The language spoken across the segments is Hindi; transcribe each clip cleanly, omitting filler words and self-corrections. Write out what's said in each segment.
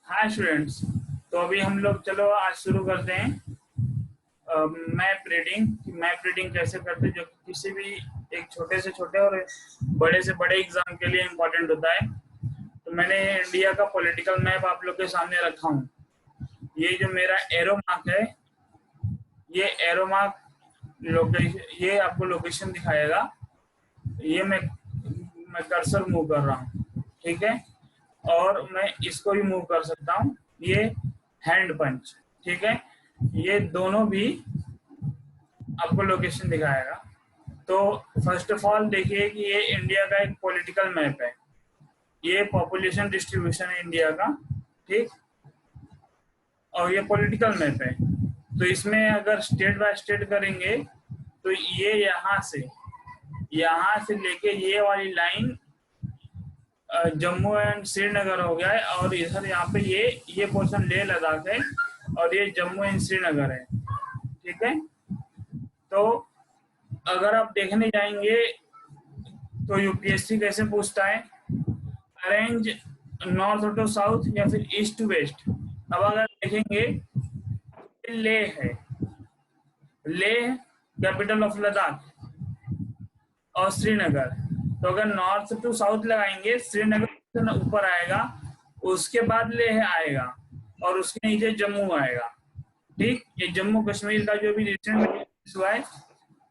Hi students. तो अभी हम लोग चलो आज शुरू करते हैं मैप रीडिंग कैसे करते हैं, जो कि किसी भी एक छोटे से छोटे और बड़े से बड़े एग्जाम के लिए इम्पोर्टेंट होता है। तो मैंने इंडिया का पॉलिटिकल मैप आप लोग के सामने रखा हूँ। ये जो मेरा एरो मार्क है, ये एरो मार्क लोकेशन, ये आपको लोकेशन दिखाएगा। ये मैं कर्सर मूव कर रहा हूँ, ठीक है। और मैं इसको भी मूव कर सकता हूँ, ये हैंड पंच, ठीक है। ये दोनों भी आपको लोकेशन दिखाएगा। तो फर्स्ट ऑफ ऑल देखिए कि ये इंडिया का एक पॉलिटिकल मैप है। ये पॉपुलेशन डिस्ट्रीब्यूशन है इंडिया का, ठीक। और ये पॉलिटिकल मैप है। तो इसमें अगर स्टेट बाय स्टेट करेंगे तो ये यहाँ से लेके ये वाली लाइन जम्मू एंड श्रीनगर हो गया है। और इधर यहाँ पे ये पोर्शन लेह लद्दाख है और ये जम्मू एंड श्रीनगर है, ठीक है। तो अगर आप देखने जाएंगे तो यूपीएससी कैसे पूछता है, अरेंज नॉर्थ टू साउथ या फिर ईस्ट टू वेस्ट। अब अगर देखेंगे लेह है, लेह कैपिटल ऑफ लद्दाख और श्रीनगर। तो अगर नॉर्थ टू साउथ लगाएंगे, श्रीनगर ऊपर आएगा, उसके बाद लेह आएगा और उसके नीचे जम्मू आएगा, ठीक। ये जम्मू कश्मीर का जो भी रिसेंट हुआ है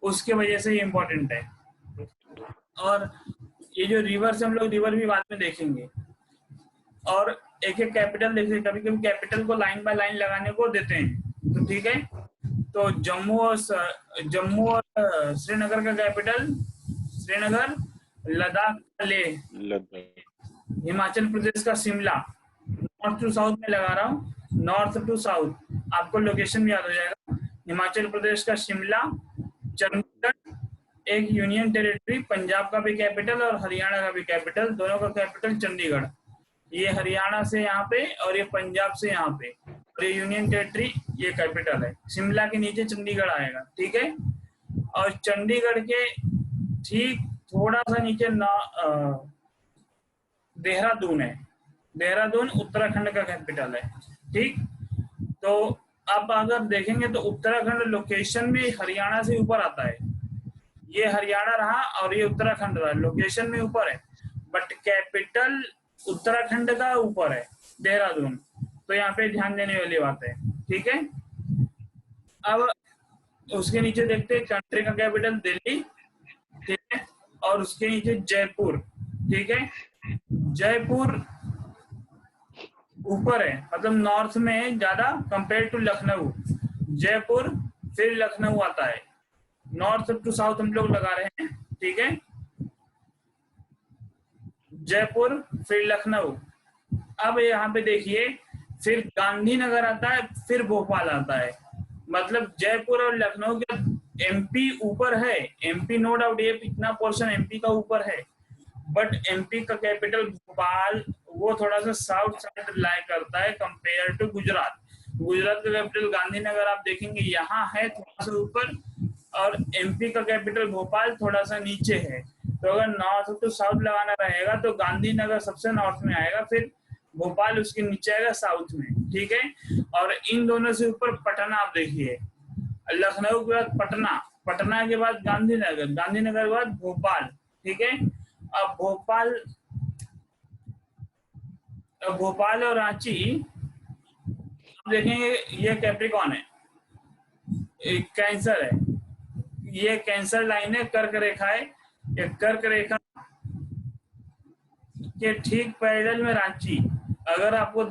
उसके वजह से ये इम्पोर्टेंट है। और ये जो रिवर से, हम लोग रिवर भी बाद में देखेंगे। और एक एक कैपिटल देखिए, कभी कभी कैपिटल को लाइन बाय लाइन लगाने को देते हैं, तो ठीक है। तो जम्मू और श्रीनगर का कैपिटल श्रीनगर, लद्दाख का लेह, हिमाचल प्रदेश का शिमला। नॉर्थ टू साउथ में लगा रहा हूँ, नॉर्थ टू साउथ, आपको लोकेशन भी याद हो जाएगा। हिमाचल प्रदेश का शिमला, चंडीगढ़ एक यूनियन टेरिटरी, पंजाब का भी कैपिटल और हरियाणा का भी कैपिटल, दोनों का कैपिटल चंडीगढ़। ये हरियाणा से यहाँ पे और ये पंजाब से यहाँ पे, और ये यूनियन टेरिटरी, ये कैपिटल है। शिमला के नीचे चंडीगढ़ आएगा, ठीक है। और चंडीगढ़ के ठीक थोड़ा सा नीचे देहरादून है। देहरादून उत्तराखंड का कैपिटल है, ठीक। तो अब अगर देखेंगे तो उत्तराखंड लोकेशन में हरियाणा से ऊपर आता है। ये हरियाणा रहा और ये उत्तराखंड रहा, लोकेशन में ऊपर है, बट कैपिटल उत्तराखंड का ऊपर है, देहरादून। तो यहाँ पे ध्यान देने वाली बात है, ठीक है। अब उसके नीचे देखते हैं कंट्री का कैपिटल दिल्ली, ठीक है। और उसके नीचे जयपुर, ठीक है। जयपुर ऊपर है, मतलब नॉर्थ में ज्यादा कंपेयर टू लखनऊ। जयपुर फिर लखनऊ आता है। नॉर्थ टू साउथ हम लोग लगा रहे हैं, ठीक है। जयपुर फिर लखनऊ। अब यहाँ पे देखिए, फिर गांधीनगर आता है, फिर भोपाल आता है। मतलब जयपुर और लखनऊ के एमपी ऊपर है, एमपी नो डाउट, ये इतना पोर्शन एमपी का ऊपर है, बट एमपी का कैपिटल भोपाल वो थोड़ा सा साउथ साइड लाई करता है कंपेयर टू गुजरात। गुजरात का कैपिटल गांधीनगर आप देखेंगे यहाँ है थोड़ा सा ऊपर, और एमपी का कैपिटल भोपाल थोड़ा सा नीचे है। तो अगर नॉर्थ टू साउथ लगाना रहेगा तो गांधीनगर सबसे नॉर्थ में आएगा, फिर भोपाल उसके नीचे आएगा साउथ में, ठीक है। और इन दोनों से ऊपर पटना आप देखिए, लखनऊ के बाद पटना, पटना के बाद गांधीनगर, गांधीनगर के बाद भोपाल, ठीक है। अब भोपाल और रांची अब देखेंगे, ये कैप्रिकॉन है, कैंसर है, ये कैंसर लाइन है, कर्क रेखा है। ये कर्क रेखा के ठीक पैरेलल में रांची। अगर आपको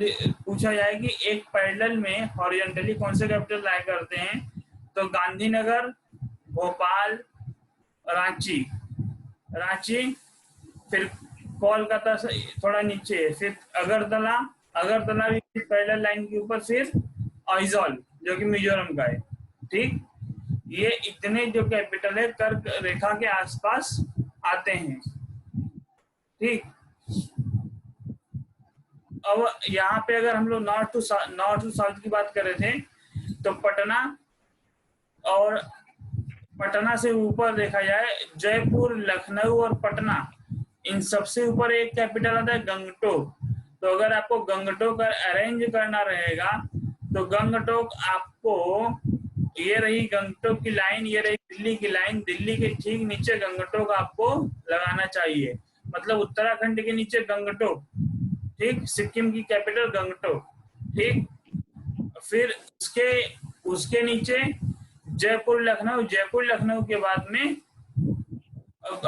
पूछा जाए कि एक पैरेलल में हॉरिजॉन्टली कौन से कैपिटल लाई करते हैं, तो गांधीनगर, भोपाल, रांची, रांची, फिर कोलकाता से थोड़ा नीचे, फिर अगरतला, अगरतला भी पैरेलल लाइन के ऊपर, फिर आइजॉल जो कि मिजोरम का है, ठीक। ये इतने जो कैपिटल है कर्क रेखा के आसपास आते हैं, ठीक। अब यहाँ पे अगर हम लोग नॉर्थ टू साउथ की बात कर रहे थे, तो पटना, और पटना से ऊपर देखा जाए जयपुर, लखनऊ और पटना, इन सबसे ऊपर एक कैपिटल आता है गंगटोक। तो अगर आपको गंगटोक अरेंज करना रहेगा तो गंगटोक आपको, ये रही गंगटोक की लाइन, ये रही दिल्ली की लाइन, दिल्ली के ठीक नीचे गंगटोक आपको लगाना चाहिए, मतलब उत्तराखंड के नीचे गंगटोक, ठीक, सिक्किम की कैपिटल गंगटोक, ठीक। फिर उसके उसके नीचे जयपुर लखनऊ, जयपुर लखनऊ के बाद में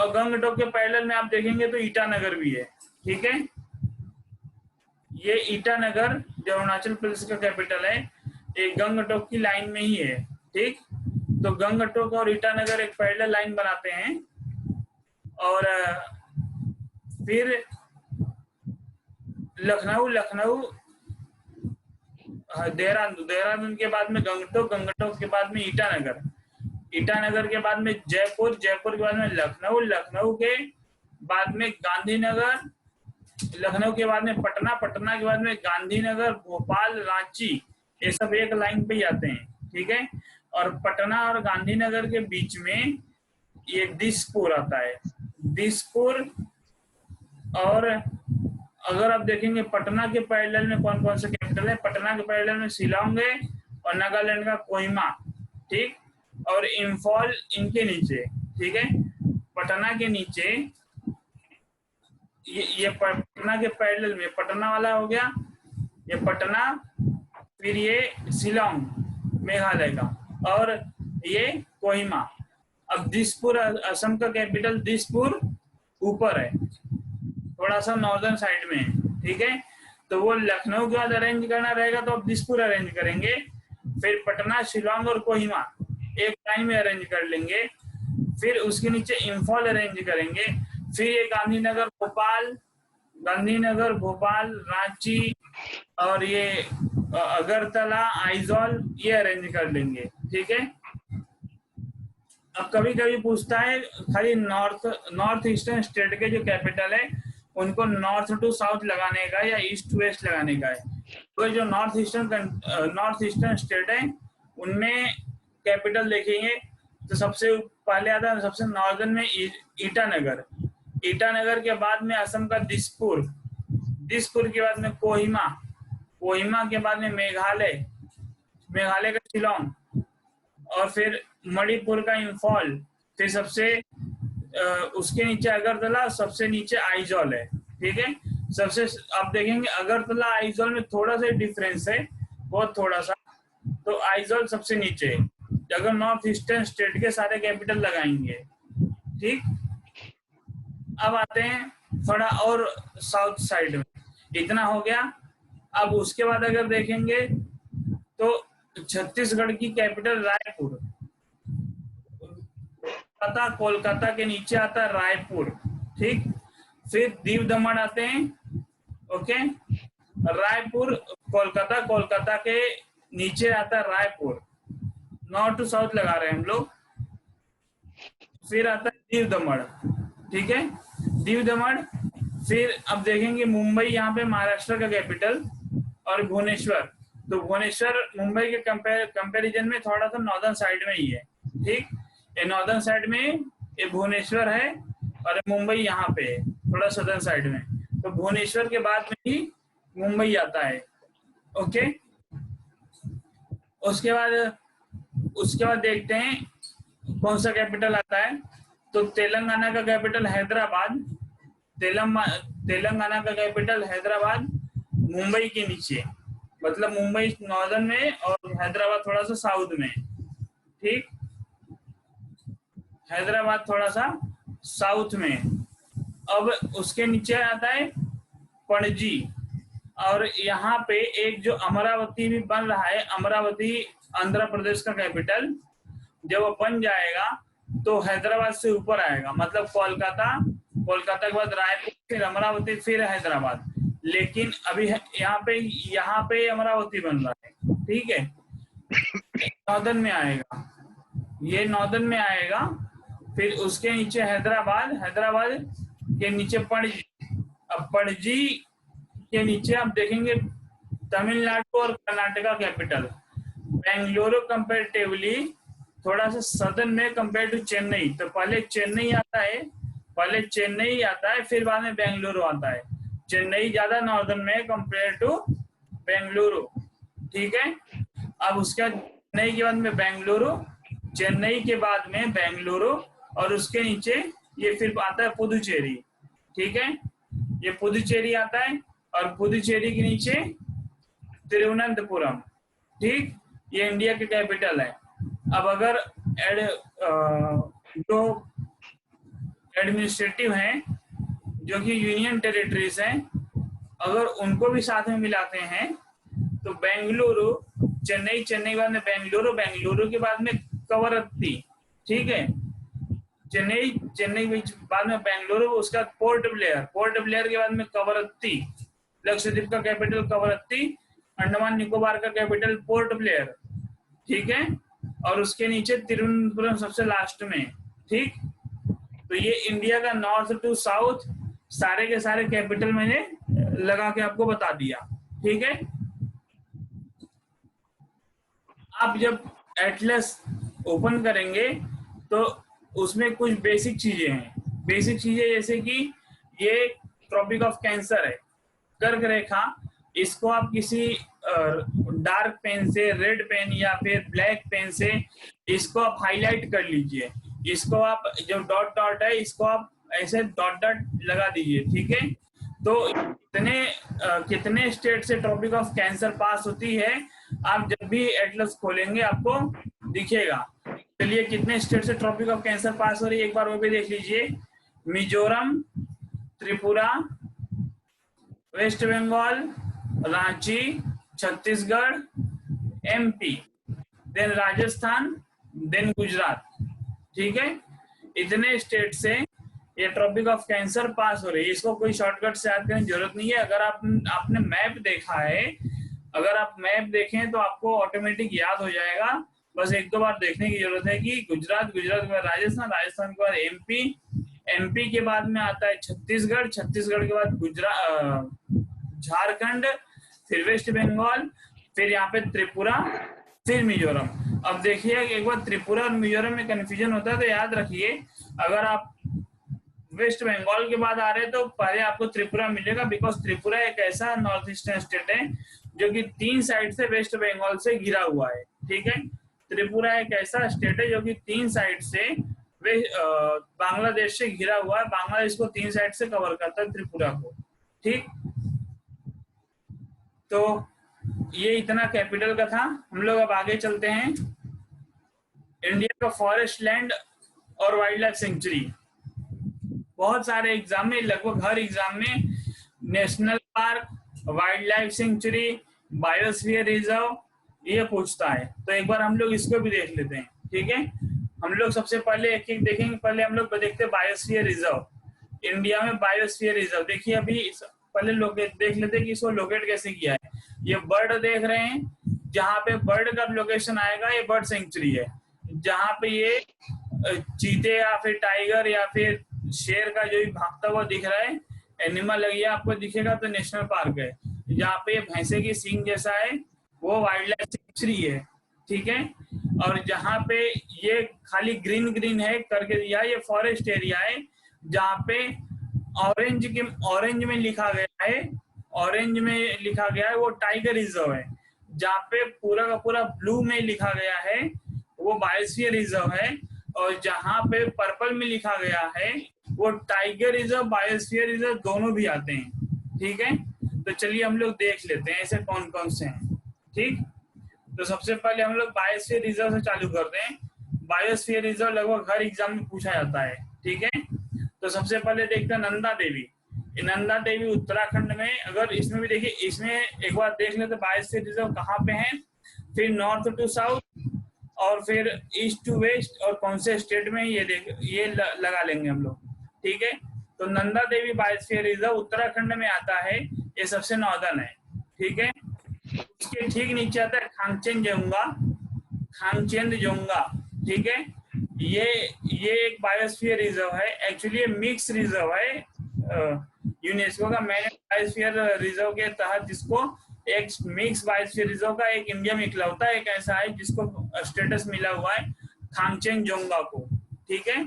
गंगटोक के पैरेलल में आप देखेंगे तो ईटानगर भी है, ठीक है। ये ईटानगर जो अरुणाचल प्रदेश का कैपिटल है, ये गंगटोक की लाइन में ही है, ठीक। तो गंगटोक और ईटानगर एक पैरेलल लाइन बनाते हैं। और फिर लखनऊ, लखनऊ देहरादून, देहरादून के बाद में गंगटोक, गंगटोक के बाद में ईटानगर, ईटानगर के बाद में जयपुर, जयपुर के बाद में लखनऊ, लखनऊ के बाद में गांधीनगर, लखनऊ के बाद में पटना, पटना के बाद में गांधीनगर, भोपाल, रांची, ये सब एक लाइन पे ही आते हैं, ठीक है। और पटना और गांधीनगर के बीच में ये दिसपुर आता है, दिसपुर। और अगर आप देखेंगे पटना के पैरेलल में कौन कौन से कैपिटल है, पटना के पैरेलल में शिलांग है और नागालैंड का कोहिमा, ठीक। और इम्फॉल इनके नीचे, ठीक है। पटना के नीचे ये पटना के पैरेलल में पटना वाला हो गया, ये पटना, फिर ये शिलांग मेघालय का, और ये कोहिमा। अब दिसपुर, असम का कैपिटल दिसपुर ऊपर है, थोड़ा सा नॉर्दर्न साइड में है, ठीक है। तो वो लखनऊ के बाद अरेंज करना रहेगा तो अब दिसपुर अरेंज करेंगे, फिर पटना, शिलांग और कोहिमा एक लाइन में अरेंज कर लेंगे, फिर उसके नीचे इम्फॉल अरेंज करेंगे, फिर ये गांधीनगर, भोपाल, गांधीनगर, भोपाल, रांची और ये अगरतला, आइजॉल, ये अरेंज कर लेंगे, ठीक है। अब कभी कभी पूछता है खाली नॉर्थ ईस्टर्न स्टेट के जो कैपिटल है उनको नॉर्थ टू साउथ लगाने का या ईस्ट टू वेस्ट लगाने का है। तो जो नॉर्थ ईस्टर्न स्टेट है उनमें कैपिटल देखेंगे तो सबसे पहले आता है, सबसे नॉर्दर्न में ईटानगर, ईटानगर के बाद में असम का दिसपुर, दिसपुर के बाद में कोहिमा, कोहिमा के बाद में मेघालय, मेघालय का शिलांग, और फिर मणिपुर का इम्फॉल, फिर सबसे उसके नीचे अगरतला, सबसे नीचे आइजॉल है, ठीक है। सबसे आप देखेंगे अगरतला आइजॉल में थोड़ा सा डिफरेंस है, बहुत थोड़ा सा, तो आइजॉल सबसे नीचे है अगर नॉर्थ ईस्टर्न स्टेट के सारे कैपिटल लगाएंगे, ठीक। अब आते हैं थोड़ा और साउथ साइड में, इतना हो गया। अब उसके बाद अगर देखेंगे तो छत्तीसगढ़ की कैपिटल रायपुर, कोलकाता के नीचे आता है रायपुर, ठीक। फिर दीव दमन आते हैं, ओके, रायपुर, कोलकाता, कोलकाता के नीचे आता है रायपुर, नॉर्थ टू साउथ लगा रहे हैं हम लोग। फिर आता है दीव दमन, ठीक है, दीव दमन। फिर अब देखेंगे मुंबई, यहाँ पे महाराष्ट्र का कैपिटल, और भुवनेश्वर, तो भुवनेश्वर मुंबई के कंपैरिजन में थोड़ा सा नॉर्दर्न साइड में ही है, ठीक। ये नॉर्दर्न साइड में ये भुवनेश्वर है और मुंबई यहाँ पे है थोड़ा सदर्न साइड में, तो भुवनेश्वर के बाद में ही मुंबई आता है, ओके। उसके बाद देखते हैं कौन सा कैपिटल आता है, तो तेलंगाना का कैपिटल हैदराबाद, तेलंगाना का कैपिटल हैदराबाद, मुंबई के नीचे, मतलब मुंबई नॉर्दर्न में और हैदराबाद थोड़ा सा साउथ में, ठीक, हैदराबाद थोड़ा सा साउथ में। अब उसके नीचे आता है पणजी, और यहाँ पे एक जो अमरावती भी बन रहा है, अमरावती आंध्र प्रदेश का कैपिटल, जब वो बन जाएगा तो हैदराबाद से ऊपर आएगा, मतलब कोलकाता, कोलकाता के बाद रायपुर, फिर अमरावती, फिर हैदराबाद। लेकिन अभी यहाँ पे अमरावती बन रहा है, ठीक है, नॉर्दर्न में आएगा, ये नॉर्दर्न में आएगा। फिर उसके नीचे हैदराबाद, हैदराबाद के नीचे पणजी, अब पणजी के नीचे आप देखेंगे तमिलनाडु और कर्नाटका कैपिटल, बेंगलुरु कंपेरेटिवली थोड़ा सा सदर्न में कंपेयर टू चेन्नई, तो पहले चेन्नई आता है, फिर बाद में बेंगलुरु आता है। चेन्नई ज्यादा नॉर्दर्न में है कंपेयर टू बेंगलुरु, ठीक है। अब उसके चेन्नई के बाद में बेंगलुरु, चेन्नई के बाद में बेंगलुरु, और उसके नीचे ये फिर आता है पुदुचेरी, ठीक है। ये पुदुचेरी आता है, और पुदुचेरी के नीचे तिरुवनंतपुरम, ठीक। ये इंडिया की कैपिटल है। अब अगर जो एडमिनिस्ट्रेटिव हैं, जो कि यूनियन टेरिटरीज हैं, अगर उनको भी साथ में मिलाते हैं तो बेंगलुरु, चेन्नई, चेन्नई के बाद में बेंगलुरु, बेंगलुरु के बाद में कवरत्ती, ठीक है। चेन्नई, चेन्नई के बाद में बेंगलुरु, उसका पोर्ट ब्लेयर, पोर्ट ब्लेयर के बाद में कवरत्ती, लक्षद्वीप का कैपिटल कवरत्ती, अंडमान निकोबार का कैपिटल पोर्ट ब्लेयर, ठीक है। और उसके नीचे तिरुवनंतपुरम सबसे लास्ट में, ठीक। तो ये इंडिया का नॉर्थ टू साउथ सारे के सारे कैपिटल मैंने लगा के आपको बता दिया, ठीक है। आप जब एटलस ओपन करेंगे तो उसमें कुछ बेसिक चीजें हैं, बेसिक चीजें जैसे कि ये ट्रॉपिक ऑफ कैंसर है, कर्क रेखा, इसको आप किसी डार्क पेन से, रेड पेन या फिर ब्लैक पेन से इसको आप हाईलाइट कर लीजिए। इसको आप जो डॉट डॉट है इसको आप ऐसे डॉट डॉट लगा दीजिए, ठीक है। तो कितने स्टेट से ट्रॉपिक ऑफ कैंसर पास होती है, आप जब भी एटलस खोलेंगे आपको दिखेगा। चलिए कितने स्टेट से ट्रॉपिक ऑफ कैंसर पास हो रही है एक बार वो भी देख लीजिए। Mizoram, Tripura, West Bengal, Ranchi, Chhattisgarh, MP, then Rajasthan, then Gujarat, ठीक है। इतने स्टेट से ये ट्रॉपिक ऑफ कैंसर पास हो रही है। इसको कोई शॉर्टकट से याद करने की जरूरत नहीं है। अगर आपने मैप देखा है, अगर आप मैप देखें तो आपको ऑटोमेटिक याद हो जाएगा। बस एक दो बार देखने की जरूरत है कि गुजरात, गुजरात के बाद राजस्थान, राजस्थान के बाद एमपी, एमपी के बाद में आता है छत्तीसगढ़, छत्तीसगढ़ के बाद गुजरात, झारखंड, फिर वेस्ट बंगाल, फिर यहाँ पे त्रिपुरा, फिर मिजोरम। अब देखिए एक बार त्रिपुरा और मिजोरम में कंफ्यूजन होता है तो याद रखिए, अगर आप वेस्ट बंगाल के बाद आ रहे हैं तो पहले आपको त्रिपुरा मिलेगा, बिकॉज त्रिपुरा एक ऐसा नॉर्थ ईस्टर्न स्टेट है जो कि 3 साइड से वेस्ट बंगाल से घिरा हुआ है, ठीक है। त्रिपुरा एक ऐसा स्टेट है जो कि 3 साइड से बांग्लादेश से घिरा हुआ है। बांग्लादेश को 3 साइड से कवर करता है त्रिपुरा को, ठीक। तो ये इतना कैपिटल का था। हम लोग अब आगे चलते हैं। इंडिया का फॉरेस्ट लैंड और वाइल्ड लाइफ सेंचुरी, बहुत सारे एग्जाम में, लगभग हर एग्जाम में national park, wild life sanctuary, biosphere reserve ये पूछता है। तो एक बार हम लोग इसको भी देख लेते हैं, ठीक है। हम लोग सबसे पहले एक एक देखेंगे। पहले हम लोग देखते हैं बायोस्फीयर रिजर्व। इंडिया में बायोस्फीयर रिजर्व देखिए, अभी पहले लोकेट देख लेते हैं कि इसको लोकेट कैसे किया है। ये बर्ड देख रहे हैं, जहाँ पे बर्ड का लोकेशन आएगा ये बर्ड सेंचुरी है। जहाँ पे ये चीते या फिर टाइगर या फिर शेर का जो भी भागता हुआ दिख रहा है एनिमल है, ये आपको दिखेगा तो नेशनल पार्क है। जहाँ पे भैंसे की सींग जैसा है वो वाइल्ड लाइफ सेंचुरी है, ठीक है। और जहाँ पे ये खाली ग्रीन ग्रीन है करके दिया है, ये फॉरेस्ट एरिया है। जहाँ पे ऑरेंज में लिखा गया है, ऑरेंज में लिखा गया है वो टाइगर रिजर्व है। जहाँ पे पूरा का पूरा ब्लू में लिखा गया है वो बायोस्फीयर रिजर्व है। और जहाँ पे पर्पल में लिखा गया है वो टाइगर रिजर्व, बायोस्फीयर रिजर्व दोनों भी आते हैं, ठीक है। तो चलिए हम लोग देख लेते हैं ऐसे कौन कौन से हैं, ठीक। तो सबसे पहले हम लोग बायोस्फीयर रिजर्व से चालू करते हैं। बायोस्फीयर रिजर्व लगभग हर एग्जाम में पूछा जाता है, ठीक है। तो सबसे पहले देखते हैं नंदा देवी। नंदा देवी उत्तराखंड में, अगर इसमें भी देखिए, इसमें एक बार देख लेते बायोस्फीयर रिजर्व कहाँ पे है, फिर नॉर्थ टू साउथ और फिर ईस्ट टू वेस्ट और कौन से स्टेट में, ये लगा लेंगे हम लोग, ठीक है। तो नंदा देवी बायोस्फीयर रिजर्व उत्तराखंड में आता है, ये सबसे नॉर्दर्न है, ठीक है। उसके ठीक नीचे आता है खांगचेंजुंगा, खांगचेंजुंगा, ठीक है। ये एक बायोस्फीयर रिजर्व है, एक्चुअली मिक्स रिजर्व है यूनेस्को का मैंने बायोस्फीयर रिजर्व के तहत इसको एक मिक्स बायोस्फीयर रिजर्व का एक इंडिया में इकलौता एक ऐसा है जिसको स्टेटस मिला हुआ है खांगचेंजुंगा को, ठीक है।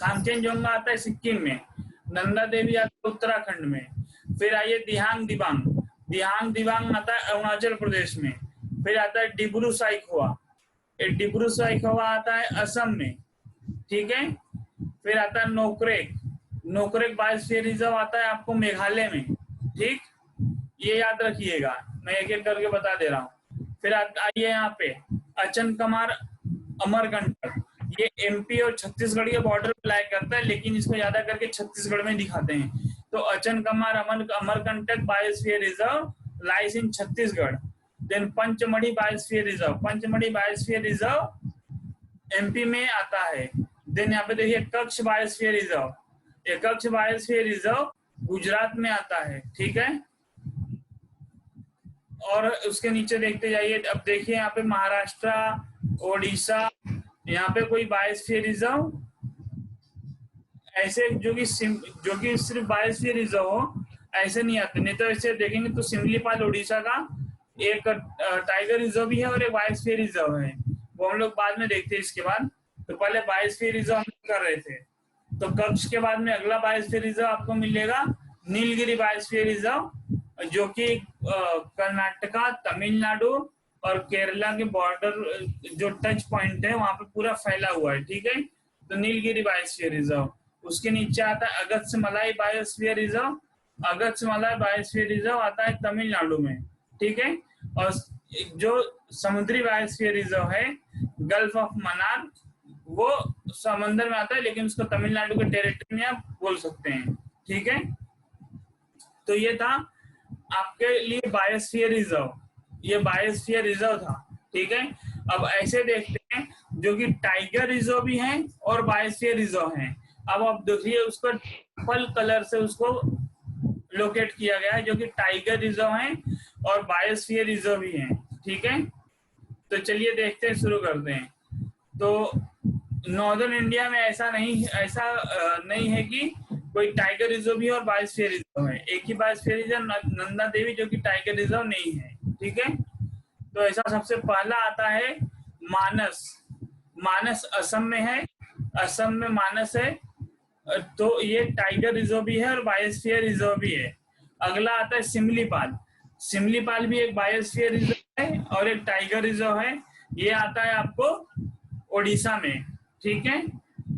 खांगचेंजुंगा आता है सिक्किम में, नंदा देवी आता है उत्तराखंड में, फिर आइए दिहांग दिबांग, दिहांग दिबांग आता है अरुणाचल प्रदेश में। फिर आता है डिब्रू साइखोवा, डिब्रू साइखोवा आता है असम में, ठीक है। फिर आता है नोकरेक, नोकरेक बायोस्फीयर रिजर्व आता है आपको मेघालय में, ठीक। ये याद रखिएगा, मैं एक एक करके बता दे रहा हूँ। फिर आइए यहाँ पे अचनकमार अमरकंटक, ये एमपी और छत्तीसगढ़ के बॉर्डर पे लाया करता है, लेकिन इसको ज्यादा करके छत्तीसगढ़ में दिखाते हैं। तो Achanakmar Amarkantak biosphere reserve lies in Chhattisgarh. Then Pachmarhi biosphere reserve, Pachmarhi biosphere reserve MP में आता है। देन यहाँ पे देखिए कच्छ बायोस्फीयर रिजर्व, ये कच्छ बायोस्फीयर रिजर्व गुजरात में आता है, ठीक है। और उसके नीचे देखते जाइए, अब देखिए यहाँ पे महाराष्ट्र, ओडिशा, यहाँ पे कोई बायोस्फीयर रिजर्व ऐसे जो कि सिर्फ बायोस्फीयर रिजर्व हो ऐसे नहीं आते। नहीं तो ऐसे देखेंगे तो सिमलीपाल उड़ीसा का एक टाइगर रिजर्व भी है और एक बायोस्फीयर रिजर्व है, वो हम लोग बाद में देखते हैं इसके बाद। तो पहले बायोस्फीयर रिजर्व हम कर रहे थे, तो कच्छ के बाद में अगला बायोस्फीयर रिजर्व आपको मिलेगा नीलगिरी बायोस्फीयर रिजर्व, जो कि कर्नाटका, तमिलनाडु और केरला के बॉर्डर जो टच पॉइंट है वहां पे पूरा फैला हुआ है, ठीक है। तो नीलगिरी बायोस्फीयर रिजर्व। उसके नीचे आता है Agasthyamalai biosphere reserve, Agasthyamalai biosphere reserve आता है तमिलनाडु में, ठीक है। और जो समुद्री बायोस्फीयर रिजर्व है गल्फ ऑफ मन्नार, वो समंदर में आता है, लेकिन उसको तमिलनाडु के टेरिटरी में आप बोल सकते हैं, ठीक है। तो ये था आपके लिए बायोस्फीयर रिजर्व, ये बायोस्फीयर रिजर्व था, ठीक है। अब ऐसे देखते हैं जो कि टाइगर रिजर्व भी हैं और बायोस्फीयर रिजर्व हैं। अब आप देखिए उसको पर्पल कलर से उसको लोकेट किया गया है, जो कि टाइगर रिजर्व हैं और बायोस्फीयर रिजर्व भी हैं, ठीक है। तो चलिए देखते हैं, शुरू करते हैं। तो नॉर्दर्न इंडिया में ऐसा नहीं है कि कोई टाइगर रिजर्व भी और बायोस्फीयर रिजर्व है। एक ही बायोस्फीयर रिजर्व नंदा देवी, जो कि टाइगर रिजर्व नहीं है, ठीक है। तो ऐसा सबसे पहला आता है मानस, मानस असम में है, असम में मानस है, तो ये टाइगर रिजर्व भी है और बायोस्फीयर रिजर्व भी है। अगला आता है सिमलीपाल, सिमलीपाल भी एक बायोस्फीयर रिजर्व है और एक टाइगर रिजर्व है। ये आता है आपको ओडिशा में, ठीक है।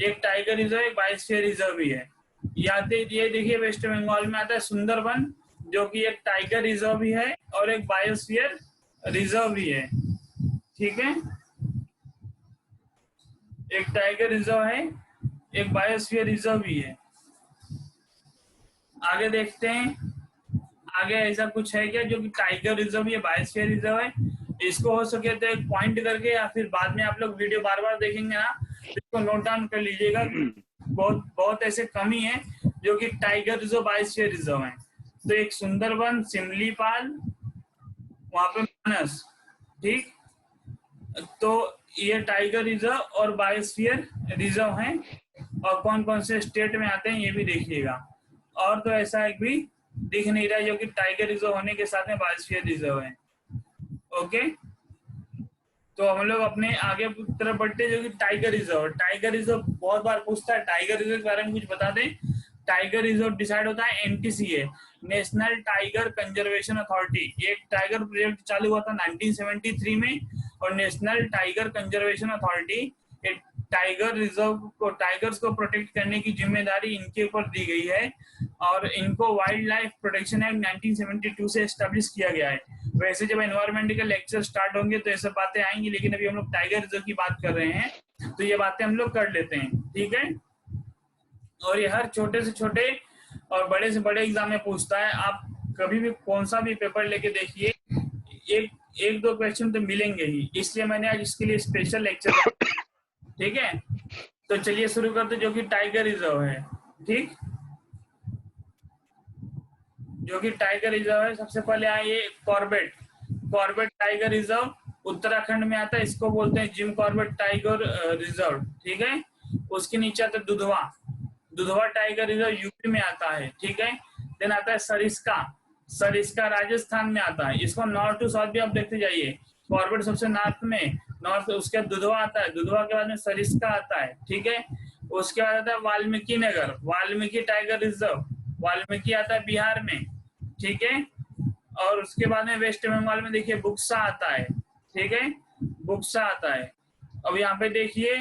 एक टाइगर रिजर्व, एक बायोस्फीयर रिजर्व भी है। ये देखिए वेस्ट बंगाल में आता है सुंदरबन, जो कि एक टाइगर रिजर्व भी है और एक बायोस्फीयर रिजर्व भी है, ठीक है। एक टाइगर रिजर्व है, एक बायोस्फीयर रिजर्व भी है। आगे देखते हैं, आगे ऐसा कुछ है क्या जो कि टाइगर रिजर्व या बायोस्फीयर रिजर्व है। इसको हो सके तो एक पॉइंट करके या फिर बाद में आप लोग वीडियो बार बार देखेंगे ना, इसको नोट डाउन कर लीजिएगा। बहुत बहुत ऐसे कम ही है जो कि टाइगर रिजर्व बायोस्फीयर रिजर्व है। तो एक सुंदरबन, सिमलीपाल, वहां पे मानस, ठीक। तो ये टाइगर रिजर्व और बायोस्फीयर रिजर्व हैं, और कौन कौन से स्टेट में आते हैं ये भी देखिएगा। और तो ऐसा एक भी दिख नहीं रहा जो कि टाइगर रिजर्व होने के साथ में बायोस्फीयर रिजर्व है, ओके। तो हम लोग अपने आगे तरफ बढ़ते, जो कि टाइगर रिजर्व, टाइगर रिजर्व बहुत बार पूछता है, टाइगर रिजर्व के बारे में कुछ बता दें। टाइगर रिजर्व डिसाइड होता है NTCA, national tiger conservation authority. ये टाइगर प्रोजेक्ट चालू हुआ था 1973 में, और national tiger conservation authority tiger reserve को, टाइगर्स को प्रोटेक्ट करने की जिम्मेदारी इनके ऊपर दी गई है, और इनको वाइल्ड लाइफ प्रोटेक्शन एक्ट 1972 से एस्टेब्लिश किया गया है। वैसे जब एनवायरमेंट के लेक्चर स्टार्ट होंगे तो ये सब बातें आएंगी, लेकिन अभी हम लोग टाइगर रिजर्व की बात कर रहे हैं, तो ये बातें हम लोग कर लेते हैं, ठीक है। और ये हर छोटे से छोटे और बड़े से बड़े एग्जाम में पूछता है। आप कभी भी कौन सा भी पेपर लेके देखिए, एक दो क्वेश्चन तो मिलेंगे ही, इसलिए मैंने आज इसके लिए स्पेशल लेक्चर, ठीक है। तो चलिए शुरू करते, जो कि टाइगर रिजर्व है, ठीक। जो कि टाइगर रिजर्व है, सबसे पहले आइए Corbett, Corbett tiger reserve Uttarakhand में आता है, इसको बोलते हैं जिम कॉर्बेट टाइगर रिजर्व, ठीक है। उसके नीचे आता है Dudhwa, Dudhwa tiger reserve UP में आता है, ठीक है। देन आता है सरिस्का, सरिस्का राजस्थान में आता है। इसको नॉर्थ टू साउथ भी आप देखते जाइए, कॉर्बेट सबसे नॉर्थ में, नॉर्थ, उसके बाद दुधवा आता है, दुधवा के बाद में सरिस्का आता है, ठीक है। उसके बाद आता है वाल्मीकि नगर, वाल्मीकि टाइगर रिजर्व, वाल्मीकि आता है बिहार में। ठीक है। और उसके बाद में वेस्ट बंगाल में देखिए बुक्सा आता है, ठीक है, बुक्सा आता है। अब यहाँ पे देखिए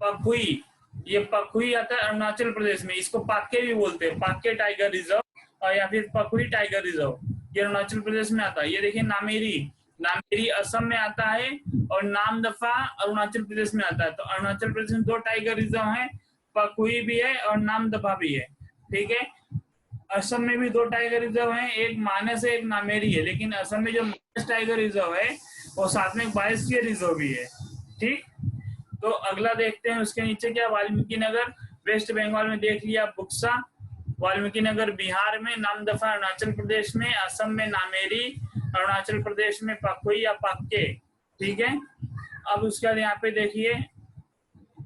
पखुई, ये पखुई आता है अरुणाचल प्रदेश में, इसको पाक्के भी बोलते हैं, पाक्के टाइगर रिजर्व, और या फिर पखुई टाइगर रिजर्व, ये अरुणाचल प्रदेश में आता है। ये देखिए नामेरी, नामेरी असम में आता है, और नामदफा अरुणाचल प्रदेश में आता है। तो अरुणाचल प्रदेश में 2 टाइगर रिजर्व है, पखुई भी है और नामदफा भी है, ठीक है। असम में भी 2 टाइगर रिजर्व हैं, एक मानस है, एक नामेरी है, लेकिन असम में जो मानस टाइगर रिजर्व है वो साथ में बायोस्फीयर रिजर्व भी है, ठीक। तो अगला देखते हैं उसके नीचे क्या, वाल्मीकि नगर वेस्ट बंगाल में देख लिया बुक्सा, वाल्मीकि नगर बिहार में, नामदफा अरुणाचल प्रदेश में, असम में नामेरी, अरुणाचल प्रदेश में पखुई या पाक्के, ठीक है। अब उसके बाद यहाँ पे देखिए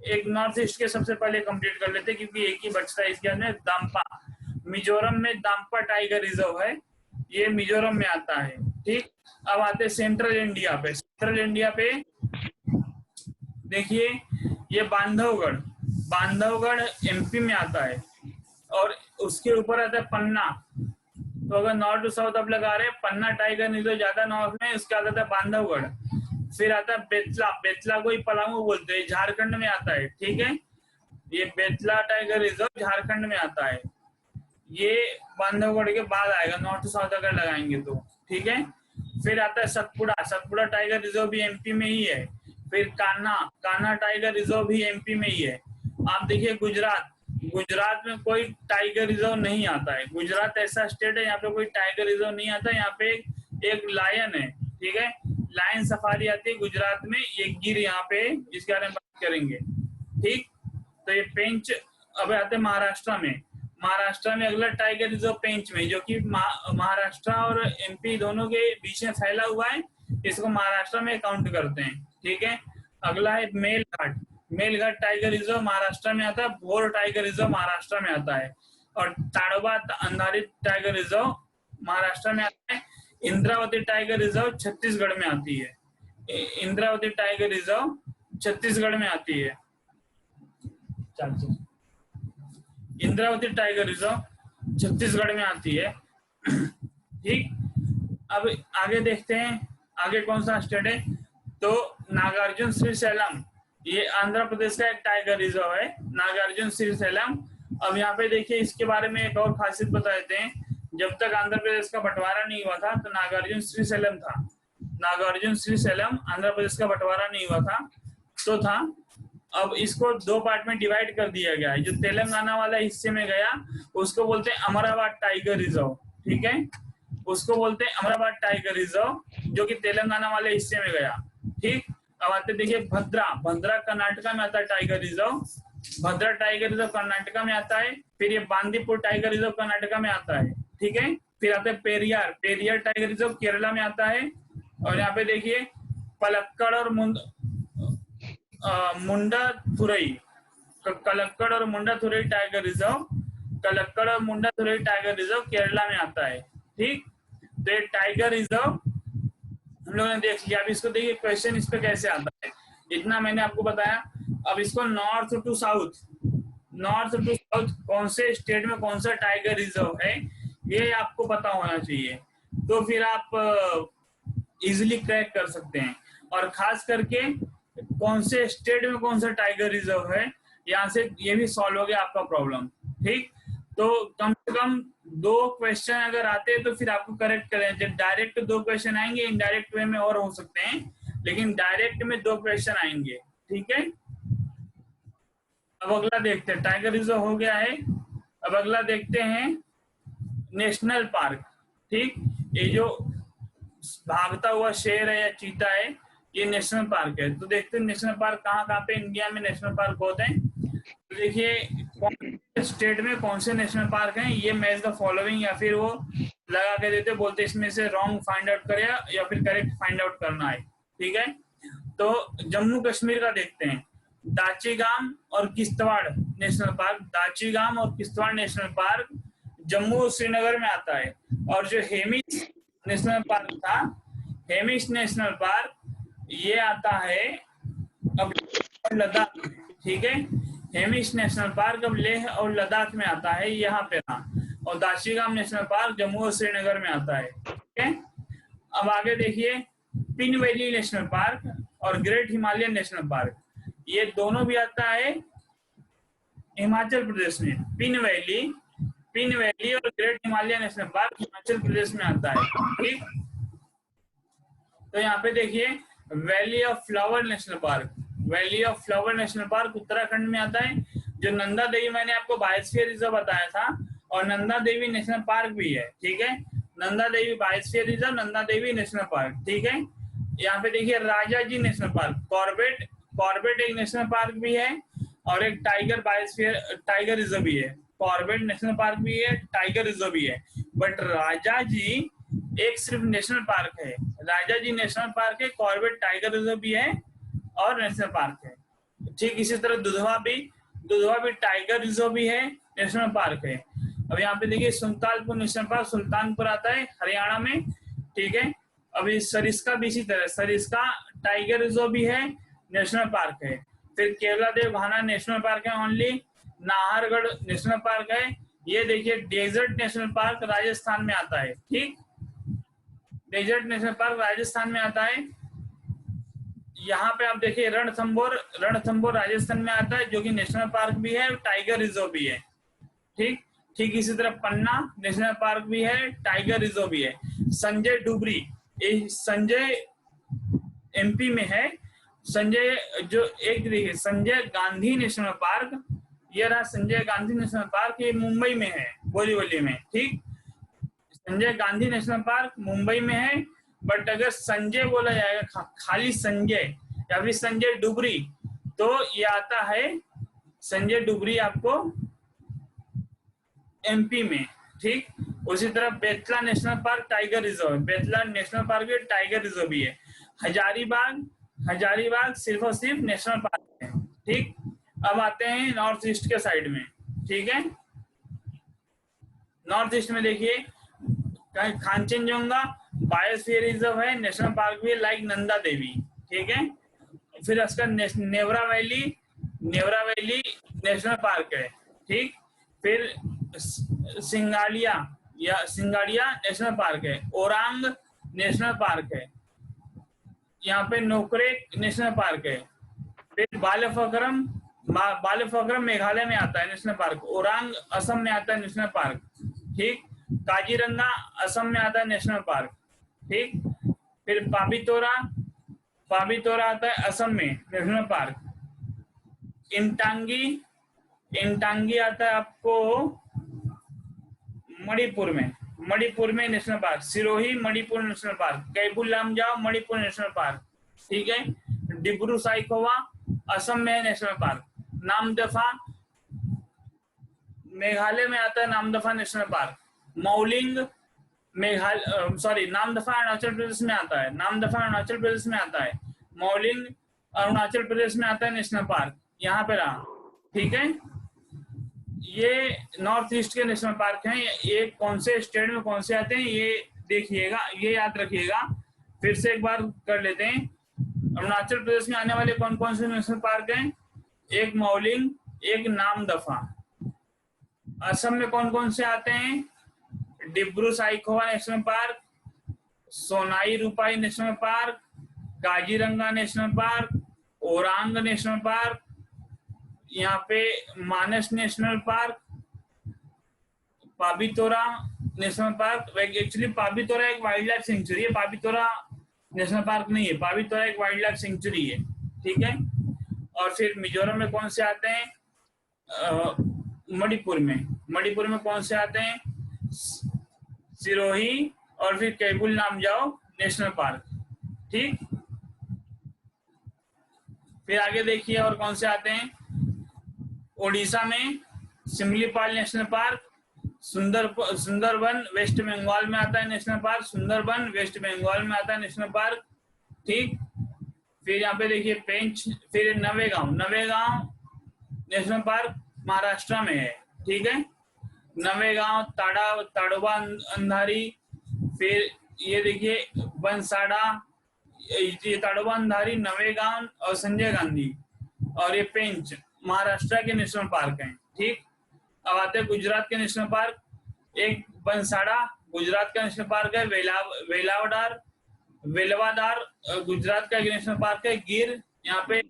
एक नॉर्थ ईस्ट के सबसे पहले कंप्लीट कर लेते हैं क्योंकि एक ही बचता है इसके अंदर, दाम्पा, मिजोरम में दाम्पा टाइगर रिजर्व है, ये मिजोरम में आता है, ठीक। अब आते हैं सेंट्रल इंडिया पे, सेंट्रल इंडिया पे देखिए ये बांधवगढ़, बांधवगढ़ एमपी में आता है, और उसके ऊपर आता है पन्ना। तो अगर नॉर्थ टू साउथ आप लगा रहे हैं, पन्ना टाइगर रिजर्व ज्यादा नॉर्थ में, उसके बाद आता है बांधवगढ़, फिर आता है बेतला, बेतला को ही पलामू बोलते हैं, झारखंड में आता है, ठीक है। ये बेतला टाइगर रिजर्व झारखंड में आता है, ये बांधवगढ़ के बाद आएगा नॉर्थ टू साउथ अगर लगाएंगे तो, ठीक है। फिर आता है सतपुड़ा, सतपुड़ा टाइगर रिजर्व भी एमपी में ही है। फिर कान्हा, कान्हा टाइगर रिजर्व भी एमपी में ही है। आप देखिए गुजरात, गुजरात में कोई टाइगर रिजर्व नहीं आता है, गुजरात ऐसा स्टेट है यहाँ पे कोई टाइगर रिजर्व नहीं आता, यहाँ पे एक लायन है, ठीक है, लायन सफारी आती है गुजरात में, ये गिर यहाँ पे जिसके बारे में बात करेंगे, ठीक। तो ये पेंच। अब आते हैं महाराष्ट्र में, महाराष्ट्र में अगला टाइगर रिजर्व पेंच में, जो कि महाराष्ट्र और एमपी दोनों के बीच में फैला हुआ है, इसको महाराष्ट्र में काउंट करते हैं, ठीक है। अगला है मेलघाट, मेलघाट टाइगर रिजर्व महाराष्ट्र में आता है, भोर टाइगर रिजर्व महाराष्ट्र में आता है, और ताड़ोबा अंधारी टाइगर रिजर्व महाराष्ट्र में आता है। इंद्रावती टाइगर रिजर्व छत्तीसगढ़ में आती है, इंद्रावती टाइगर रिजर्व छत्तीसगढ़ में आती है, इंद्रावती टाइगर रिजर्व छत्तीसगढ़ में आती है, ठीक। अब आगे देखते हैं आगे कौन सा स्टेट है, तो नागार्जुन श्रीशैलम, ये आंध्र प्रदेश का एक टाइगर रिजर्व है, नागार्जुन श्रीशैलम। अब यहाँ पे देखिए इसके बारे में एक और खासियत बता देते हैं, जब तक आंध्र प्रदेश का बंटवारा नहीं हुआ था तो नागार्जुन श्रीशैलम था, नागार्जुन श्रीशैलम आंध्र प्रदेश का बंटवारा नहीं हुआ था तो था। अब इसको 2 पार्ट में डिवाइड कर दिया गया है, जो तेलंगाना वाला हिस्से में गया उसको बोलते हैं अमराबाद टाइगर रिजर्व, ठीक है, उसको बोलते हैं अमराबाद टाइगर रिजर्व, जो कि तेलंगाना वाले हिस्से में गया, ठीक। अब आते देखिए भद्रा, भद्रा कर्नाटका में आता है टाइगर रिजर्व, भद्रा टाइगर रिजर्व कर्नाटका में आता है। फिर ये बांदीपुर टाइगर रिजर्व कर्नाटका में आता है, ठीक है। फिर आता है पेरियार, पेरियार टाइगर रिजर्व केरला में आता है। और यहाँ पे देखिए पलक्कड़ और मुंडाथुरई, कलक्कड़ और मुंडाथुरई टाइगर रिजर्व, कलक्कड़ और मुंडाथुरई टाइगर रिजर्व केरला में आता है, ठीक। तो ये टाइगर रिजर्व हम लोगों ने देख लिया। अब इसको देखिए क्वेश्चन इस पे कैसे आता है, इतना मैंने आपको बताया। अब इसको north to south, north to south कौन से स्टेट में कौन सा टाइगर रिजर्व है ये आपको पता होना चाहिए, तो फिर आप इजिली क्रैक कर सकते हैं। और खास करके कौन से स्टेट में कौन सा टाइगर रिजर्व है, यहाँ से ये भी सॉल्व हो गया आपका प्रॉब्लम, ठीक। तो कम से कम 2 क्वेश्चन अगर आते हैं तो फिर आपको करेक्ट करें, जब डायरेक्ट 2 क्वेश्चन आएंगे, इनडायरेक्ट वे में और हो सकते हैं, लेकिन डायरेक्ट में 2 क्वेश्चन आएंगे, ठीक है। अब अगला देखते हैं, टाइगर रिजर्व हो गया है। अब अगला देखते हैं नेशनल पार्क, ठीक। ये जो भागता हुआ शेर है या चीता है, ये नेशनल पार्क है। तो देखते हैं नेशनल पार्क कहाँ पे इंडिया में नेशनल पार्क होते हैं। तो देखिए कौन स्टेट में कौन से नेशनल पार्क हैं, ये मैच द फॉलोइंग, या फिर वो लगा के देते बोलते इसमें से रॉन्ग फाइंड आउट करे या फिर करेक्ट फाइंड आउट करना है, ठीक है। तो जम्मू कश्मीर का देखते हैं, दाचीगाम और किश्तवाड़ नेशनल पार्क, दाचीगाम और किश्तवाड़ नेशनल पार्क जम्मू श्रीनगर में आता है। और जो हेमिस नेशनल पार्क था, हेमिस नेशनल पार्क ये आता है अब लद्दाख, ठीक है। हेमिस नेशनल पार्क अब लेह और लद्दाख में आता है, यहाँ पे था। और दाशिगाम नेशनल पार्क जम्मू और श्रीनगर में आता है। ठीक है, अब आगे देखिए पिन वैली नेशनल पार्क और ग्रेट हिमालयन नेशनल पार्क, ये दोनों भी आता है हिमाचल प्रदेश में। पिन वैली और Great Himalayan National Park Himachal Pradesh में आता है। ठीक, तो यहाँ पे देखिए Valley of Flower National Park, Valley of Flower National Park Uttarakhand में आता है। जो नंदा देवी मैंने आपको बायोस्फीयर रिजर्व बताया था, और नंदा देवी नेशनल पार्क भी है। ठीक है, Nanda Devi biosphere reserve, Nanda Devi national park. ठीक है, यहाँ पे देखिए राजा जी नेशनल पार्क, कॉर्बेट एक नेशनल पार्क भी है और एक टाइगर रिजर्व भी है। कॉर्बेट नेशनल पार्क भी है, टाइगर रिजर्व भी है, बट राजा जी एक सिर्फ नेशनल पार्क है। राजा जी नेशनल पार्क है, कॉर्बेट टाइगर रिजर्व भी है और नेशनल पार्क है। ठीक इसी तरह दुधवा भी टाइगर रिजर्व भी है, नेशनल पार्क है। अब यहाँ पे देखिए सुल्तानपुर नेशनल पार्क सुल्तानपुर आता है हरियाणा में। ठीक है, अभी सरिस्का भी इसी तरह, सरिस्का टाइगर रिजर्व भी है, नेशनल पार्क है। फिर केवला देव घाना नेशनल पार्क है ओनली, नाहरगढ़ नेशनल पार्क है। ये देखिए डेजर्ट नेशनल पार्क राजस्थान में आता है। ठीक, डेजर्ट नेशनल पार्क राजस्थान में आता है। यहाँ पे आप देखिए रणथंबोर राजस्थान में आता है, जो कि नेशनल पार्क भी है, टाइगर रिजर्व भी है। ठीक इसी तरह पन्ना नेशनल पार्क भी है, टाइगर रिजर्व भी है। संजय डुबरी, संजय एमपी में है। संजय जो एक देखिए संजय गांधी नेशनल पार्क, ये रहा संजय गांधी नेशनल पार्क, ये मुंबई में है, बोरीवली में। ठीक, संजय गांधी नेशनल पार्क मुंबई में है, बट अगर संजय बोला जाएगा खाली संजय या फिर संजय डुबरी, तो ये आता है संजय डुबरी आपको एमपी में। ठीक, उसी तरह Betla national park tiger reserve, Betla national park भी टाइगर रिजर्व भी है। हजारीबाग सिर्फ और सिर्फ नेशनल पार्क है। ठीक, अब आते हैं नॉर्थ ईस्ट के साइड में। ठीक है, नॉर्थ ईस्ट में देखिए कांचनजंगा बायोस्फीयर रिजर्व है, नेशनल पार्क भी है, लाइक नंदा देवी। ठीक है, फिर उसका नेवरा वैली नेशनल पार्क है। ठीक, फिर सिंगाड़िया नेशनल पार्क है, ओरांग नेशनल पार्क है, यहाँ पे नोकरेक नेशनल पार्क है। फिर बालफक्रम मेघालय में आता है नेशनल पार्क, ओरांग असम में आता है नेशनल पार्क। ठीक, काजीरंगा असम में आता है नेशनल पार्क। ठीक, फिर पाबीतोरा आता है असम में नेशनल पार्क। इंटांगी आता है आपको मणिपुर में national park. Sirohi Manipur national park, Keibul Lamjao Manipur national park. ठीक है, डिब्रू साइखोवा असम में है नेशनल पार्क। नामदफा मेघालय में आता है, नामदफा नेशनल पार्क। मौलिंग नामदफा अरुणाचल प्रदेश में आता है, मौलिंग अरुणाचल प्रदेश में आता है नेशनल पार्क, यहाँ पे रहा। ठीक है, ये नॉर्थ ईस्ट के नेशनल पार्क हैं। ये कौन से स्टेट में कौन से आते हैं ये देखिएगा, ये याद रखिएगा। फिर से एक बार कर लेते हैं, अरुणाचल प्रदेश में आने वाले कौन कौन से नेशनल पार्क हैं? एक मौलिंग, एक नामदफा। असम में कौन कौन से आते हैं? Dibru Saikhowa National Park, Sonai Rupai National Park, Kaziranga National Park, Orang National Park, यहाँ पे Manas National Park, Pabitora National Park. Actually Pabitora एक वाइल्ड लाइफ सेंचुरी है, पाबीतोरा नेशनल पार्क नहीं है, पाबीतोरा एक वाइल्ड लाइफ सेंचुरी है। ठीक है, और फिर मिजोरम में कौन से आते हैं? मणिपुर में कौन से आते हैं? सिरोही और फिर कैबुल लामजाओ नेशनल पार्क। ठीक, फिर आगे देखिए और कौन से आते हैं? ओडिशा में Similipal national park, Sundarban West Bengal में आता है national park, Sundarban West Bengal में आता है नेशनल पार्क। ठीक, फिर यहाँ पे देखिए पेंच, फिर नवेगांव नेशनल पार्क महाराष्ट्र में है। ठीक है, नवेगांव, ताडोबा अंधारी, फिर ये देखिए बनसाड़ा, ये ताडोबा अंधारी, नवेगांव और संजय गांधी, और ये पेंच महाराष्ट्र के नेशनल पार्क हैं। ठीक, अब आते हैं गुजरात के नेशनल पार्क। एक बनसाड़ा गुजरात का नेशनल पार्क है, वेलावदार वेलवादार गुजरात का नेशनल पार्क है, गिर यहाँ पे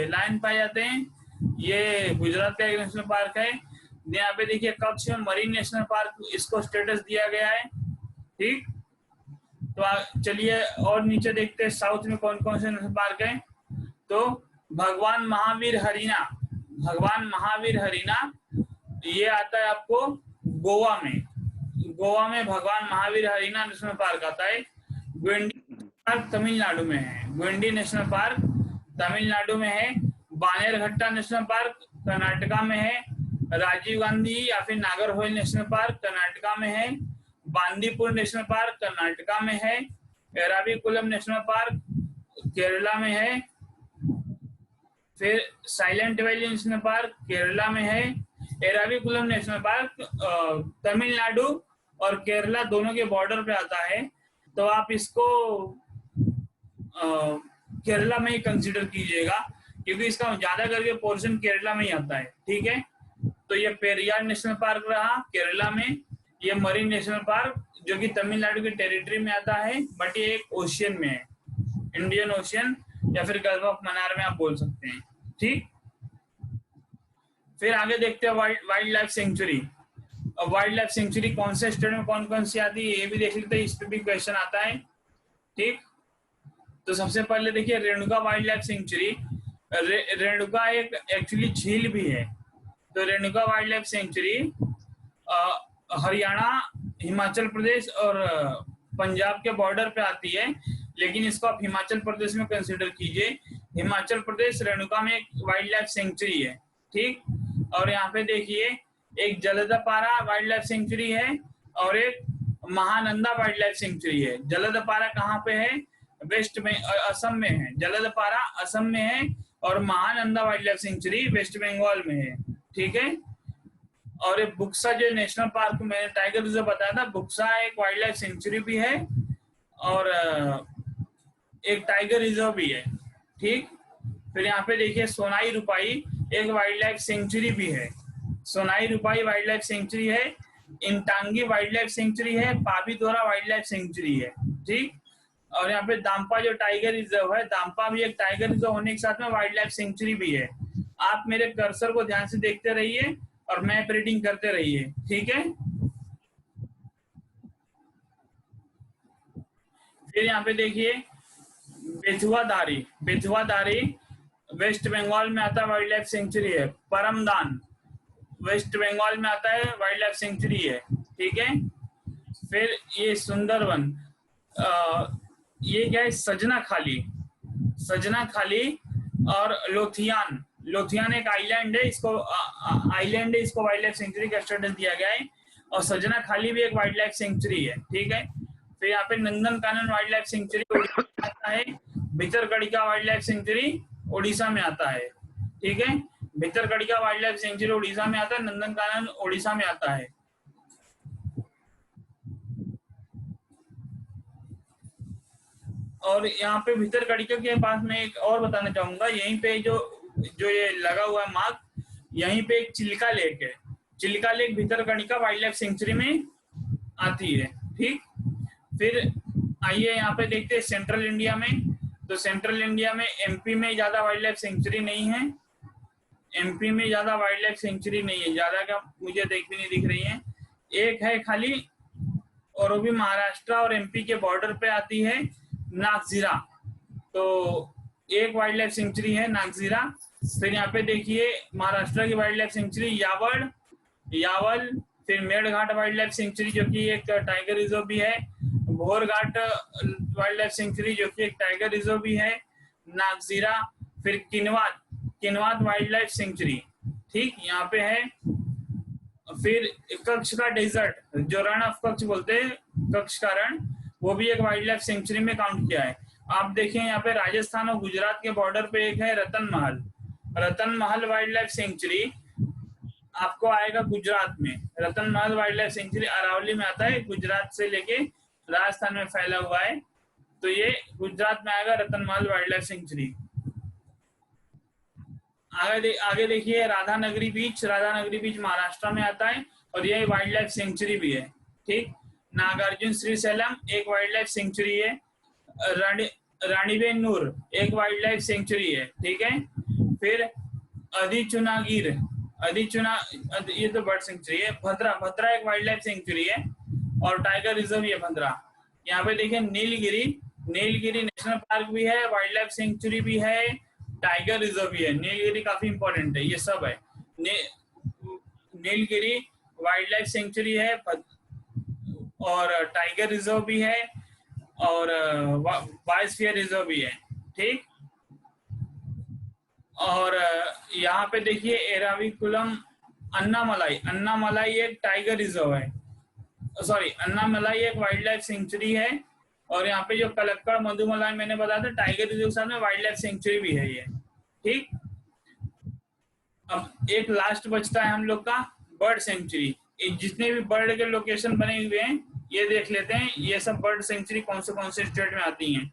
लायन पाए जाते हैं, ये गुजरात का एक नेशनल पार्क है। यहाँ पे देखिए कच्छ में मरीन नेशनल पार्क, इसको स्टेटस दिया गया है। ठीक, तो चलिए और नीचे देखते हैं साउथ में कौन कौन से नेशनल पार्क है। तो भगवान महावीर हरिना ये आता है आपको गोवा में। गोवा में भगवान महावीर हरिना नेशनल पार्क आता है। ग्वेंडी पार्क तमिलनाडु में है, ग्वेंडी नेशनल पार्क तमिलनाडु में है। बानेरघट्टा नेशनल पार्क कर्नाटका में है। राजीव गांधी या फिर नागरहोइल नेशनल पार्क कर्नाटका में है। बांदीपुर नेशनल पार्क कर्नाटका में है। एराविकुलम नेशनल पार्क केरला में है। फिर silent valley National park Kerala में है। एराविकुलम नेशनल पार्क तमिलनाडु और केरला दोनों के बॉर्डर पे आता है, तो आप इसको केरला में ही कंसीडर कीजिएगा, क्योंकि इसका ज्यादा करके पोर्शन केरला में ही आता है। ठीक है, तो ये पेरियार नेशनल पार्क रहा केरला में। ये मरीन नेशनल पार्क जो कि तमिलनाडु की टेरिटरी में आता है, बट ये एक ओशियन में है, इंडियन ओशियन या फिर गल्फ ऑफ मन्नार में आप बोल सकते हैं। ठीक, फिर आगे देखते हैं wild life sanctuary. Wild life sanctuary कौन से स्टेट में कौन कौन सी आती है ये भी देख लेते हैं, इस पे भी क्वेश्चन आता है। ठीक, तो सबसे पहले देखिए Renuka wildlife sanctuary. Renuka एक एक्चुअली झील भी है। तो Renuka wildlife sanctuary Haryana, Himachal Pradesh और पंजाब के बॉर्डर पे आती है, लेकिन इसको आप हिमाचल प्रदेश में कंसीडर कीजिए। हिमाचल प्रदेश रेणुका में एक वाइल्ड लाइफ सेंचुरी है। ठीक, और यहाँ पे देखिए एक जलदपारा वाइल्ड लाइफ सेंचुरी है और एक महानंदा वाइल्ड लाइफ सेंचुरी है। जलदपारा कहाँ पे है? वेस्ट में, असम में है। जलदपारा असम में है और Mahananda wildlife sanctuary West Bengal में है। ठीक है, और एक बुक्सा जो नेशनल पार्क में टाइगर रिजर्व बताया था, बुक्सा एक वाइल्ड लाइफ सेंचुरी भी है और एक टाइगर रिजर्व भी है। ठीक, फिर यहाँ पे देखिए सोनाई रुपाई एक वाइल्ड लाइफ सेंचुरी भी है। सोनाई रुपाई वाइल्ड लाइफ सेंचुरी है। इंटांगी वाइल्ड लाइफ सेंचुरी है। पाबीदोरा वाइल्ड लाइफ सेंचुरी है। ठीक, और यहाँ पे दाम्पा जो टाइगर रिजर्व है, दाम्पा भी एक टाइगर रिजर्व होने के साथ में वाइल्ड लाइफ सेंचुरी भी है। आप मेरे कर्सर को ध्यान से देखते रहिए और मैप रीडिंग करते रहिए। ठीक है, फिर यहाँ पे देखिए बेथुआदारी वेस्ट बंगाल में आता है, वाइल्ड लाइफ सेंचुरी है। परमदान वेस्ट बंगाल में आता है, वाइल्ड लाइफ सेंचुरी है। ठीक है, फिर ये सुंदरवन, ये क्या है? सजना खाली और लोथियान एक आइलैंड है, इसको वाइल्ड लाइफ सेंचुरी का स्टेटस दिया गया है। और सजना खाली भी एक वाइल्ड लाइफ सेंचुरी है। ठीक है, फिर यहाँ पे Nandan Kanan wild life sanctuary Orissa में आता है। Bhitarkanika wildlife century Orissa में आता है। ठीक है, Bhitarkanika wildlife century Orissa में आता है, नंदन कानन उड़ीसा में आता है। और यहाँ पे भितरकनिका के पास में एक और बताना चाहूंगा, यहीं पे जो ये लगा हुआ है मार्क, यहीं पे एक चिल्का लेक है। Chilika lake Bhitarkanika wildlife sanctuary में आती है। ठीक, फिर आइए यहाँ पे देखते हैं सेंट्रल इंडिया में। तो सेंट्रल इंडिया में एमपी में ज्यादा वाइल्ड लाइफ सेंचुरी नहीं है। एमपी में ज्यादा वाइल्ड लाइफ सेंचुरी नहीं है, ज्यादा का मुझे भी नहीं दिख रही है। एक है खाली, और वो भी महाराष्ट्र और एमपी के बॉर्डर पे आती है, नागजीरा। तो एक वाइल्ड लाइफ सेंचुरी है नागजीरा। फिर यहाँ पे देखिए महाराष्ट्र की वाइल्ड लाइफ सेंचुरी यावल। फिर मेड़घाट वाइल्ड लाइफ सेंचुरी जो कि एक टाइगर रिजर्व भी है। भोरघाट वाइल्ड लाइफ सेंचुरी जो कि एक टाइगर रिजर्व भी है। नागजीरा, फिर किनवात वाइल्ड लाइफ सेंचुरी। ठीक, यहाँ पे है। फिर कच्छ का डेजर्ट जो रण ऑफ कच्छ बोलते हैं, कच्छ का रण, वो भी एक वाइल्ड लाइफ सेंचुरी में काउंट किया है। आप देखें यहाँ पे राजस्थान और गुजरात के बॉर्डर पे एक है रतन महल वाइल्ड लाइफ सेंचुरी आपको आएगा गुजरात में। रतन महल वाइल्ड लाइफ सेंचुरी अरावली में आता है, गुजरात से लेके राजस्थान में फैला हुआ है। तो ये गुजरात में आएगा रतन महल वाइल्ड लाइफ सेंचुरी। आगे देखिए राधानगरी बीच महाराष्ट्र में आता है। और ये वाइल्ड लाइफ सेंचुरी भी है। ठीक, नागार्जुन श्रीशैलम एक वाइल्ड लाइफ सेंचुरी है। रानी रानीबेन्नूर एक वाइल्ड लाइफ सेंचुरी है। ठीक है, फिर अधिचुनागिर, ये तो बर्ड सेंचुरी है। भद्रा, भद्रा एक वाइल्ड लाइफ सेंचुरी है और टाइगर रिजर्व है भद्रा। यहाँ पे देखिए नीलगिरी, नीलगिरी नेशनल पार्क भी है, वाइल्ड लाइफ सेंचुरी भी है, टाइगर रिजर्व भी है। नीलगिरी काफी इंपॉर्टेंट है, ये सब है। नीलगिरी वाइल्ड लाइफ सेंचुरी है और टाइगर रिजर्व भी है और बायोस्फीयर रिजर्व भी है। ठीक, और यहाँ पे देखिए एराविकुलम अन्नामलाई, अन्नामलाई एक टाइगर रिजर्व है, सॉरी अन्नामलाई एक वाइल्ड लाइफ सेंचुरी है। और यहाँ पे जो कलक्कड़ मधुमलाई मैंने बताया था टाइगर रिजर्व साथ में वाइल्ड लाइफ सेंचुरी भी है ये। ठीक, अब एक लास्ट बचता है हम लोग का बर्ड सेंचुरी। जितने भी बर्ड के लोकेशन बने हुए हैं ये देख लेते हैं, ये सब बर्ड सेंचुरी कौन से स्टेट में आती हैं।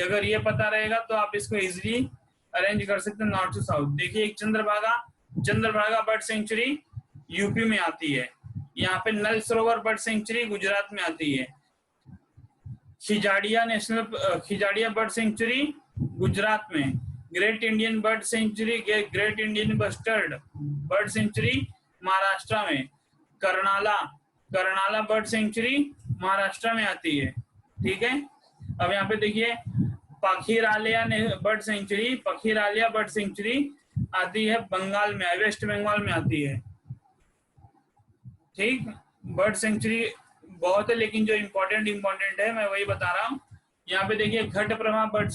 अगर ये पता रहेगा तो आप इसको इजिली अरेंज कर सकते हैं नॉर्थ टू साउथ। देखिए एक चंद्रभागा बर्ड सेंचुरी यूपी में आती है। यहाँ पे नल सरोवर बर्ड सेंचुरी गुजरात में आती है। खिजाड़िया बर्ड सेंचुरी गुजरात में। Great Indian bird sanctuary, great Indian bustard bird sanctuary Maharashtra में। कर्नाला बर्ड सेंचुरी महाराष्ट्र में आती है। ठीक है, अब यहाँ पे देखिए पखीरालिया बर्ड सेंचुरी आती है बंगाल में, वेस्ट बंगाल में आती है। ठीक, बर्ड सेंचुरी बहुत है लेकिन जो इम्पोर्टेंट है मैं वही बता रहा हूँ। यहाँ पे देखिए घटप्रभा बर्ड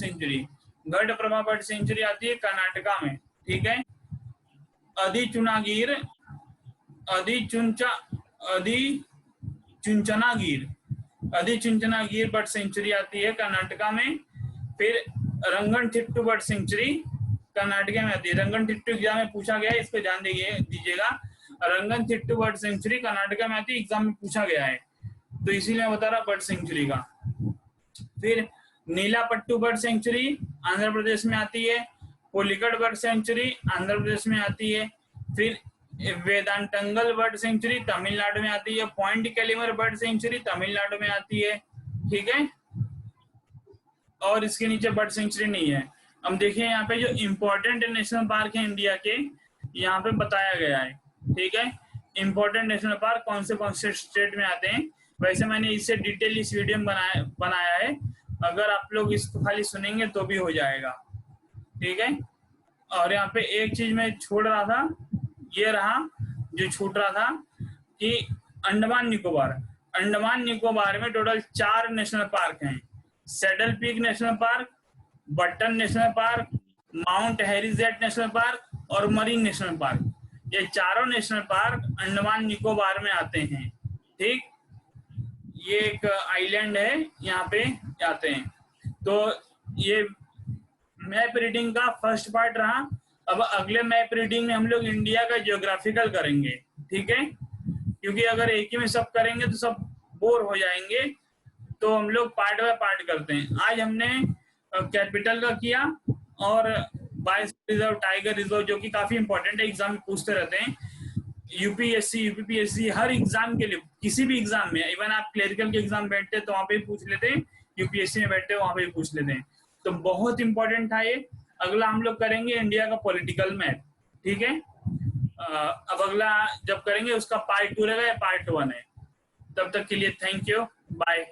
सेंचुरी आती है कर्नाटका में। ठीक है, अधिचुंचनागिर बर्ड सेंचुरी आती है कर्नाटका में। फिर रंगनथिट्टू बर्ड सेंचुरी कर्नाटक में आती है। रंगनथिट्टू एग्जाम में पूछा गया है, इस पे ध्यान दीजिएगा। रंगनथिट्टू बर्ड सेंचुरी कर्नाटक में आती है, एग्जाम में पूछा गया है तो इसीलिए बता रहा बर्ड सेंचुरी का। फिर नीलापट्टू बर्ड सेंचुरी आंध्र प्रदेश में आती है। पुलिकट बर्ड सेंचुरी आंध्र प्रदेश में आती है। फिर वेदांतंगल बर्ड सेंचुरी तमिलनाडु में आती है। Point Calimere bird sanctuary Tamil Nadu में आती है। ठीक है, और इसके नीचे बर्ड सेंचुरी नहीं है। हम देखिए यहाँ पे जो इम्पोर्टेंट नेशनल पार्क है इंडिया के, यहाँ पे बताया गया है। ठीक है, इम्पोर्टेंट नेशनल पार्क कौन से स्टेट में आते हैं। वैसे मैंने इससे डिटेल इस वीडियो में बनाया है, अगर आप लोग इसको खाली सुनेंगे तो भी हो जाएगा। ठीक है, और यहाँ पे एक चीज मैं छोड़ रहा था, ये रहा जो छूट रहा था कि अंडमान निकोबार में टोटल 4 नेशनल पार्क हैं। Saddle Peak National Park, Button National Park, Mount Harriet National Park और मरीन नेशनल पार्क। ये चारों नेशनल पार्क अंडमान निकोबार में आते हैं। ठीक, ये एक आइलैंड है, यहाँ पे आते हैं। तो ये मैप रीडिंग का फर्स्ट पार्ट रहा। अब अगले मैप रीडिंग में हम लोग इंडिया का ज्योग्राफिकल करेंगे। ठीक है, क्योंकि अगर एक ही में सब करेंगे तो सब बोर हो जाएंगे, तो हम लोग पार्ट बाय पार्ट करते हैं। आज हमने कैपिटल का किया और बायोस्फीयर रिजर्व, टाइगर रिजर्व, जो कि काफी इंपॉर्टेंट है, एग्जाम में पूछते रहते हैं। यूपीपीएससी हर एग्जाम के लिए, किसी भी एग्जाम में, इवन आप क्लरिकल के एग्जाम बैठते हैं तो वहां पे भी पूछ लेते हैं, यूपीएससी में बैठते हैं वहां पे भी पूछ लेते हैं। तो बहुत इंपॉर्टेंट था ये। अगला हम लोग करेंगे इंडिया का पॉलिटिकल मैप। ठीक है, अब अगला जब करेंगे उसका पार्ट 2 रहेगा या पार्ट 1 है। तब तक के लिए थैंक यू, बाय।